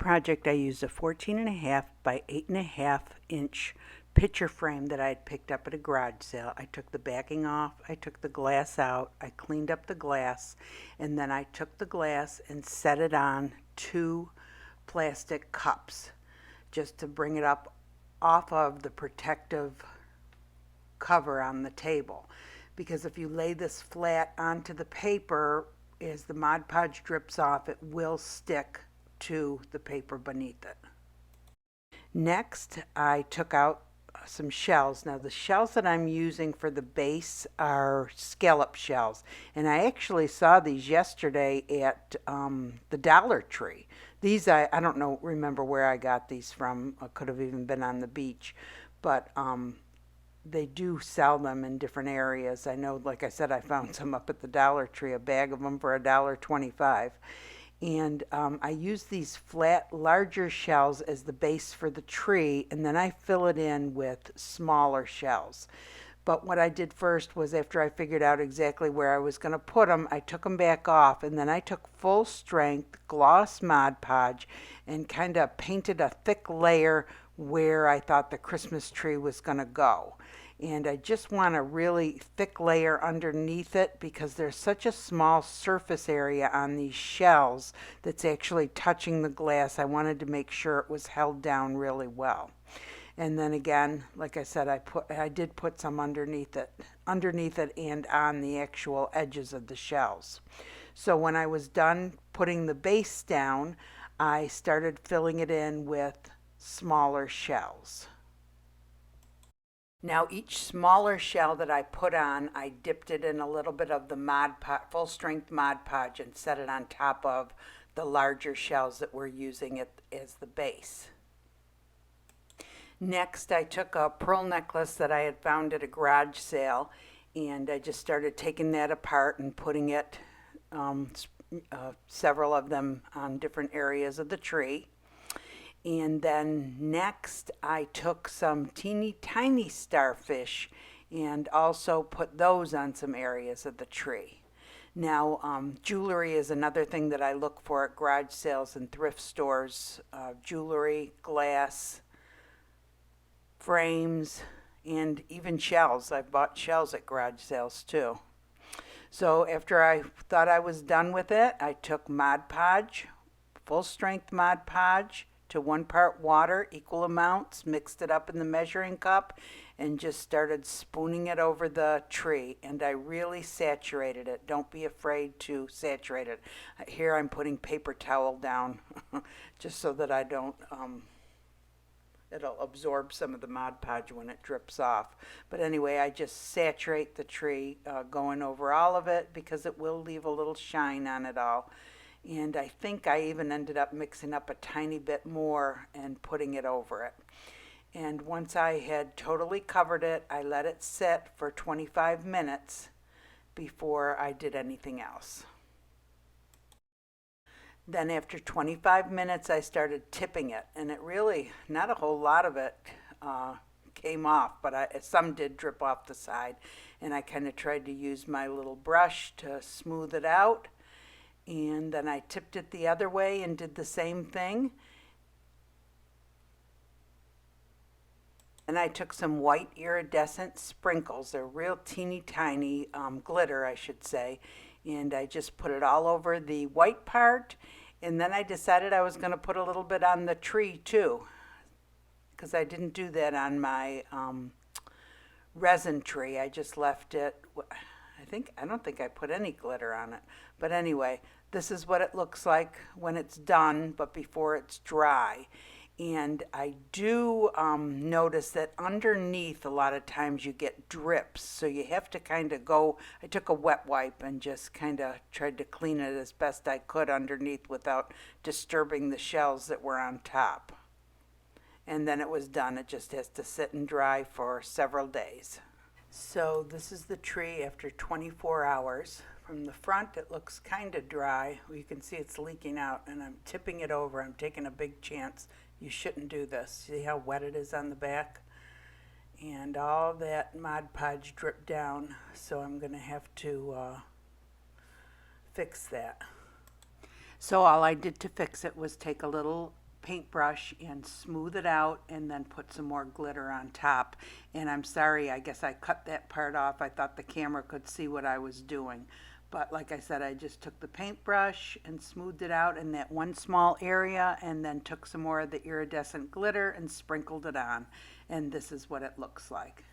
project I used a 14.5 by 8.5 inch picture frame that I had picked up at a garage sale. I took the backing off, I took the glass out, I cleaned up the glass, and then I took the glass and set it on 2 plastic cups just to bring it up off of the protective cover on the table. Because if you lay this flat onto the paper, as the Mod Podge drips off, it will stick to the paper beneath it. Next, I took out some shells. Now the shells that I'm using for the base are scallop shells, and I actually saw these yesterday at the Dollar Tree. These I don't remember where I got these from. I could have even been on the beach, but they do sell them in different areas. I know, like I said, I found some up at the Dollar Tree, a bag of them for $1.25. And I use these flat, larger shells as the base for the tree, and then I fill it in with smaller shells. But what I did first was, after I figured out exactly where I was going to put them, I took them back off, and then I took full strength gloss Mod Podge and kind of painted a thick layer where I thought the Christmas tree was going to go. And I just want a really thick layer underneath it because there's such a small surface area on these shells that's actually touching the glass. I wanted to make sure it was held down really well. And then again, like I said, I did put some underneath it and on the actual edges of the shells. So when I was done putting the base down, I started filling it in with smaller shells. Now each smaller shell that I put on, I dipped it in a little bit of the Mod Podge, full strength Mod Podge, and set it on top of the larger shells that we're using it as the base. Next, I took a pearl necklace that I had found at a garage sale, and I just started taking that apart and putting it, several of them on different areas of the tree. And then next I took some teeny tiny starfish and also put those on some areas of the tree. Now jewelry is another thing that I look for at garage sales and thrift stores. Jewelry, glass, frames, and even shells. I've bought shells at garage sales too. So after I thought I was done with it, I took Mod Podge, full strength Mod Podge, to 1 part water, equal amounts, mixed it up in the measuring cup, and just started spooning it over the tree. And I really saturated it. Don't be afraid to saturate it. Here I'm putting paper towel down just so that I don't, it'll absorb some of the Mod Podge when it drips off. But anyway, I just saturate the tree, going over all of it, because it will leave a little shine on it all. And I think I even ended up mixing up a tiny bit more and putting it over it. And once I had totally covered it, I let it sit for 25 minutes before I did anything else. Then after 25 minutes, I started tipping it, and it really, not a whole lot of it came off, but some did drip off the side. And I kind of tried to use my little brush to smooth it out. And then I tipped it the other way and did the same thing. And I took some white iridescent sprinkles. They're real teeny tiny, glitter I should say. And I just put it all over the white part. And then I decided I was going to put a little bit on the tree too, because I didn't do that on my resin tree. I just left it. I don't think I put any glitter on it. But anyway, this is what it looks like when it's done, but before it's dry. And I do notice that underneath a lot of times you get drips. So you have to kind of go, I took a wet wipe and just kind of tried to clean it as best I could underneath without disturbing the shells that were on top. And then it was done. It just has to sit and dry for several days. So this is the tree after 24 hours. From the front, it looks kind of dry. You can see it's leaking out, and I'm tipping it over. I'm taking a big chance. You shouldn't do this. See how wet it is on the back? And all that Mod Podge dripped down, so I'm going to have to fix that. So all I did to fix it was take a little paintbrush and smooth it out and then put some more glitter on top. And I'm sorry, I guess I cut that part off. I thought the camera could see what I was doing. But like I said, I just took the paintbrush and smoothed it out in that one small area and then took some more of the iridescent glitter and sprinkled it on. And this is what it looks like.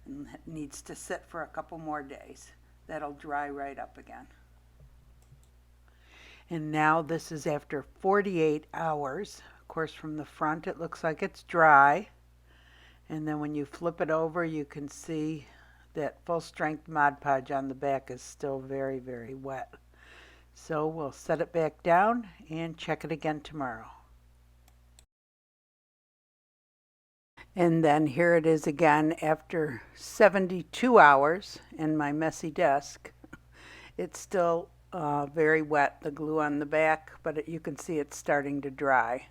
And it needs to sit for a couple more days. That'll dry right up again. And now this is after 48 hours. Of course, from the front it looks like it's dry. And then when you flip it over, you can see that full strength Mod Podge on the back is still very, very wet. So we'll set it back down and check it again tomorrow. And then here it is again after 72 hours in my messy desk. It's still very wet, the glue on the back, but you can see it's starting to dry.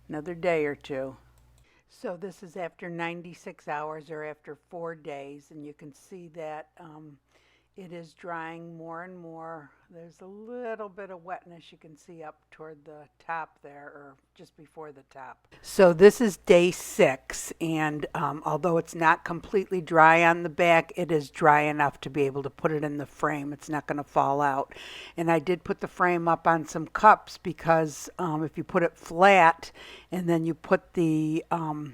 Another day or two. So this is after 96 hours or after 4 days, and you can see that it is drying more and more. There's a little bit of wetness you can see up toward the top there, or just before the top. So this is day 6, and although it's not completely dry on the back, it is dry enough to be able to put it in the frame. It's not going to fall out. And I did put the frame up on some cups because if you put it flat and then you put the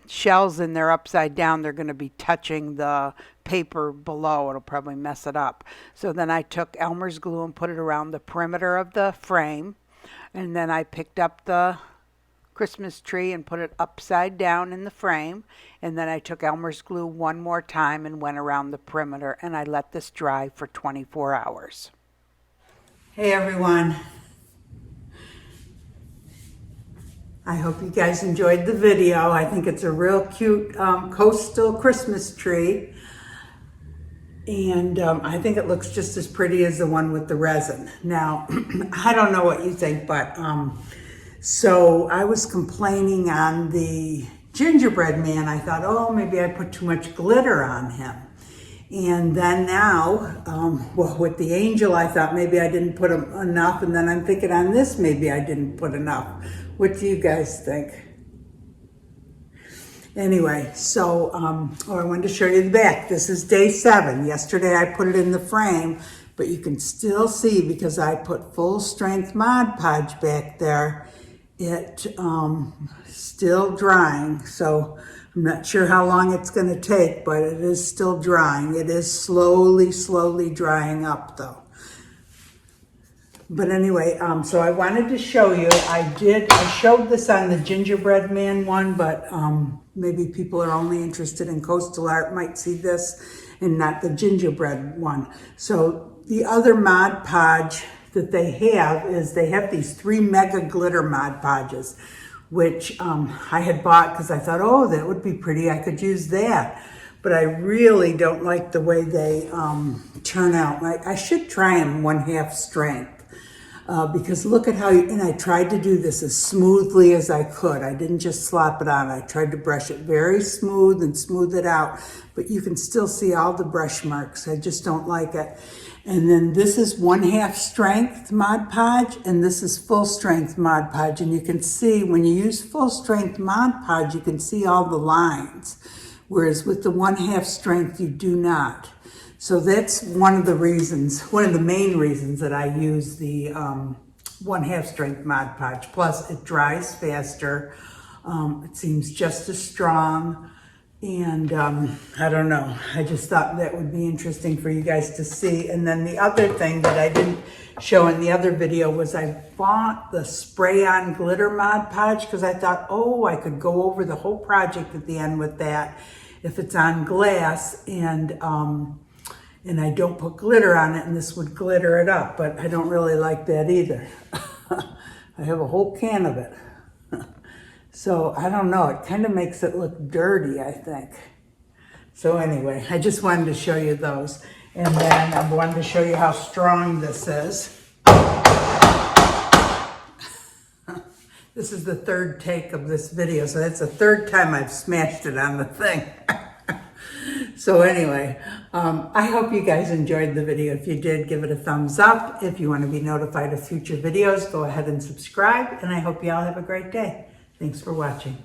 shells in there upside down, they're going to be touching the paper below. It'll probably mess it up. So then I took Elmer's glue and put it around the perimeter of the frame, and then I picked up the Christmas tree and put it upside down in the frame, and then I took Elmer's glue one more time and went around the perimeter, and I let this dry for 24 hours. Hey everyone, I hope you guys enjoyed the video. I think it's a real cute coastal Christmas tree. And I think it looks just as pretty as the one with the resin. Now, I don't know what you think, but so I was complaining on the gingerbread man. I thought, oh, maybe I put too much glitter on him. And then now, well, with the angel, I thought maybe I didn't put enough. And then I'm thinking on this, maybe I didn't put enough. What do you guys think? Anyway, so I wanted to show you the back. This is day 7. Yesterday I put it in the frame, but you can still see because I put full strength Mod Podge back there, it still drying. So I'm not sure how long it's going to take, but it is still drying. It is slowly drying up though. But anyway, so I wanted to show you, I showed this on the gingerbread man one, but maybe people are only interested in coastal art might see this and not the gingerbread one. So the other Mod Podge that they have is they have these 3 mega glitter Mod Podges, which I had bought because I thought, oh, that would be pretty, I could use that. But I really don't like the way they turn out. I should try them 1/2 strength. Because look at how, and I tried to do this as smoothly as I could. I didn't just slap it on. I tried to brush it very smooth and smooth it out, but you can still see all the brush marks. I just don't like it. And then this is 1/2 strength Mod Podge, and this is full strength Mod Podge. And you can see when you use full strength Mod Podge, you can see all the lines. Whereas with the 1/2 strength, you do not. So that's one of the main reasons that I use the 1/2 strength Mod Podge. Plus it dries faster. It seems just as strong. And I don't know, I just thought that would be interesting for you guys to see. And then the other thing that I didn't show in the other video was I bought the spray-on glitter Mod Podge because I thought, oh, I could go over the whole project at the end with that if it's on glass, and I don't put glitter on it, and this would glitter it up, but I don't really like that either. I have a whole can of it. So I don't know, it kind of makes it look dirty, I think. So anyway, I just wanted to show you those. And then I wanted to show you how strong this is. This is the 3rd take of this video, so that's the 3rd time I've smashed it on the thing. So anyway, I hope you guys enjoyed the video. If you did, give it a thumbs up. If you want to be notified of future videos, go ahead and subscribe. And I hope you all have a great day. Thanks for watching.